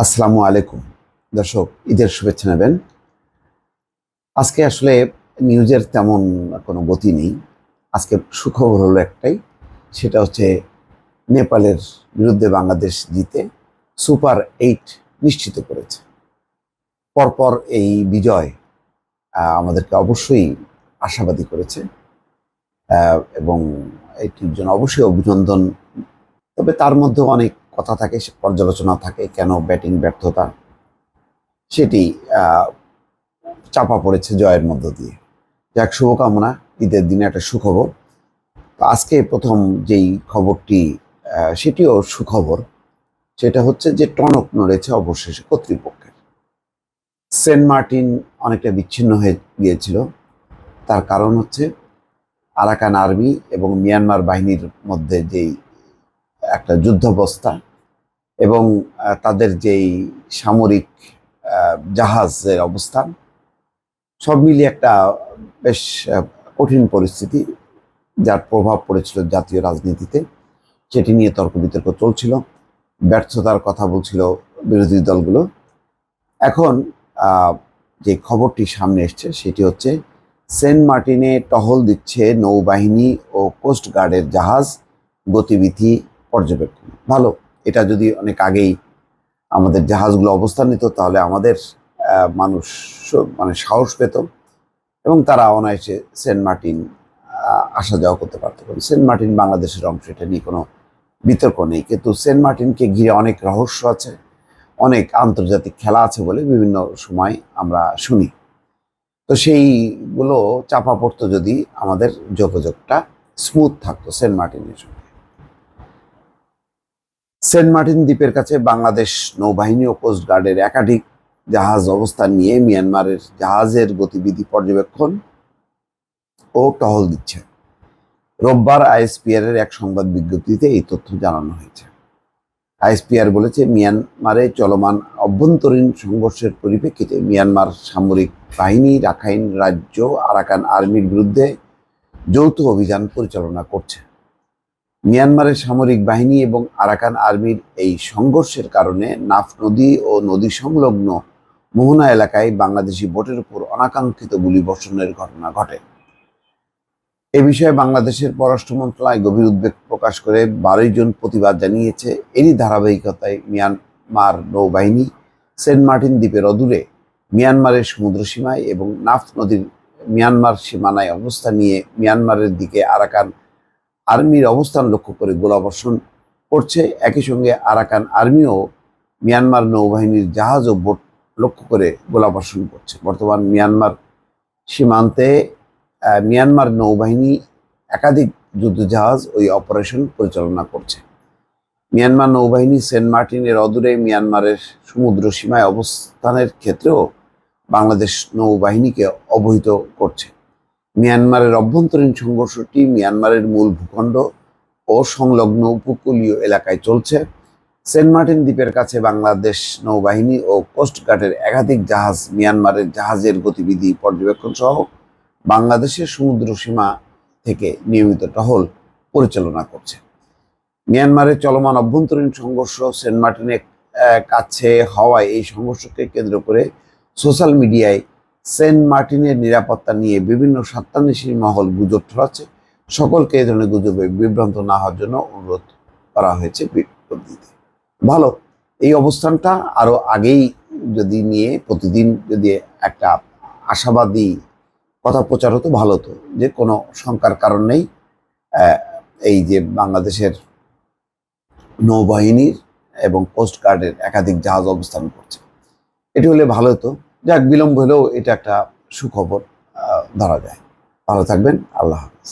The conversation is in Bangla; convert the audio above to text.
আসসালামু আলাইকুম দর্শক, ঈদের শুভেচ্ছা নেবেন। আজকে আসলে নিউজের তেমন কোনো গতি নেই। আজকে সুখবর হলো একটাই, সেটা হচ্ছে নেপালের বিরুদ্ধে বাংলাদেশ জিতে সুপার 8 নিশ্চিত করেছে। পরপর এই বিজয় আমাদেরকে অবশ্যই আশাবাদী করেছে এবং এটির জন্য অবশ্যই অভিনন্দন। তবে তার মধ্যে অনেক কথা থাকে, পর্যালোচনা থাকে, কেন ব্যাটিং ব্যর্থতা সেটি চাপা পড়েছে জয়ের মধ্য দিয়ে। যাক, শুভকামনা, ঈদের দিনে একটা সুখবর। তো আজকে প্রথম যেই খবরটি সেটিও সুখবর, সেটা হচ্ছে যে টনক নড়েছে অবশেষে কর্তৃপক্ষের। সেন্ট মার্টিন অনেকটা বিচ্ছিন্ন হয়ে গিয়েছিল, তার কারণ হচ্ছে আরাকান আর্মি এবং মিয়ানমার বাহিনীর মধ্যে যেই একটা যুদ্ধাবস্থা এবং তাদের যেই সামরিক জাহাজের অবস্থান, সব মিলিয়ে একটা বেশ কঠিন পরিস্থিতি, যার প্রভাব পড়েছিল জাতীয় রাজনীতিতে। সেটি নিয়ে তর্ক বিতর্ক চলছিল, ব্যর্থতার কথা বলছিল বিরোধী দলগুলো। এখন যে খবরটি সামনে এসছে সেটি হচ্ছে সেন্ট মার্টিনে টহল দিচ্ছে নৌবাহিনী ও কোস্ট গার্ডের জাহাজ, গতিবিধি পর্যবেক্ষণ। ভালো, এটা যদি অনেক আগেই আমাদের জাহাজগুলো অবস্থান নিত তাহলে আমাদের মানুষ মানে সাহস পেত এবং তারা অনায়াসে সেন্ট মার্টিন আসা যাওয়া করতে পারতো। সেন্ট মার্টিন বাংলাদেশের অংশ, এটা নিয়ে কোনো বিতর্ক নেই। কিন্তু সেন্ট মার্টিনকে ঘিরে অনেক রহস্য আছে, অনেক আন্তর্জাতিক খেলা আছে বলে বিভিন্ন সময় আমরা শুনি। তো সেইগুলো চাপা পড়তো যদি আমাদের যোগাযোগটা স্মুথ থাকতো সেন্ট মার্টিনের সঙ্গে। সেন্ট মার্টিন দ্বীপের কাছে বাংলাদেশ নৌবাহিনী ও কোস্ট গার্ডের একাধিক জাহাজ অবস্থান নিয়ে মিয়ানমারের জাহাজের গতিবিধি পর্যবেক্ষণ ও টহল দিচ্ছে। রোববার আইএসপিআর এর এক সংবাদ বিজ্ঞপ্তিতে এই তথ্য জানানো হয়েছে। আইএসপিআর বলেছে, মিয়ানমারে চলমান অভ্যন্তরীণ সংঘর্ষের পরিপ্রেক্ষিতে মিয়ানমার সামরিক বাহিনী রাখাইন রাজ্য আরাকান আর্মির বিরুদ্ধে যৌথ অভিযান পরিচালনা করছে। মিয়ানমারের সামরিক বাহিনী এবং আরাকান আর্মির এই সংঘর্ষের কারণে নাফ নদী ও নদী সংলগ্ন মোহনা এলাকায় বাংলাদেশি বোটের উপর অনাকাঙ্ক্ষিত গুলিবর্ষণের ঘটনা ঘটে। এ বিষয়ে বাংলাদেশের পররাষ্ট্র মন্ত্রণালয় গভীর উদ্বেগ প্রকাশ করে 12 জন প্রতিবাদ জানিয়েছে। এরই ধারাবাহিকতায় মিয়ানমার নৌবাহিনী সেন্ট মার্টিন দ্বীপের অদূরে মিয়ানমারের সমুদ্র সীমায় এবং নাফ নদীর মিয়ানমার সীমানায় অবস্থান নিয়ে মিয়ানমারের দিকে আরাকান আর্মির অবস্থান লক্ষ্য করে গোলাবর্ষণ করছে। একই সঙ্গে আরাকান আর্মিও মিয়ানমার নৌবাহিনীর জাহাজ ও বোট লক্ষ্য করে গোলাবর্ষণ করছে। বর্তমান মিয়ানমার সীমান্তে মিয়ানমার নৌবাহিনী একাধিক যুদ্ধজাহাজ ওই অপারেশন পরিচালনা করছে। মিয়ানমার নৌবাহিনী সেন্ট মার্টিনের অদূরে মিয়ানমারের সমুদ্র সীমায় অবস্থানের ক্ষেত্রেও বাংলাদেশ নৌবাহিনীকে অবহিত করছে। মিয়ানমারের অভ্যন্তরীণ সংঘর্ষটি মিয়ানমারের মূল ভূখণ্ড ও সংলগ্ন উপকূলীয় এলাকায় চলছে। সেন্ট মার্টিন দ্বীপের কাছে বাংলাদেশ নৌবাহিনী ও কোস্ট গার্ডের একাধিক জাহাজ মিয়ানমারের জাহাজের গতিবিধি পর্যবেক্ষণ সহ বাংলাদেশের সমুদ্র সীমা থেকে নিয়মিত টহল পরিচালনা করছে। মিয়ানমারের চলমান অভ্যন্তরীণ সংঘর্ষ সেন্ট মার্টিনের কাছে হওয়ায় এই সংঘর্ষকে কেন্দ্র করে সোশ্যাল মিডিয়ায় সেন্ট মার্টিনের নিরাপত্তা নিয়ে বিভিন্ন স্বার্থান্বেষী মহল গুজব ছড়াচ্ছে। সকলকে এই ধরনের গুজবে বিভ্রান্ত না হওয়ার জন্য অনুরোধ করা হয়েছে বিজ্ঞপ্তিতে। ভালো, এই অবস্থানটা আরো আগেই যদি নিয়ে প্রতিদিন যদি একটা আশাবাদী কথা প্রচার হতো, ভালো হতো, যে কোনো শঙ্কার কারণ নেই, এই যে বাংলাদেশের নৌবাহিনীর এবং কোস্ট গার্ডের একাধিক জাহাজ অবস্থান করছে, এটি হলে ভালো হতো। যাক, বিলম্ব হলেও এটা একটা সুখবর ধরা যায়। ভালো থাকবেন, আল্লাহ হাফেজ।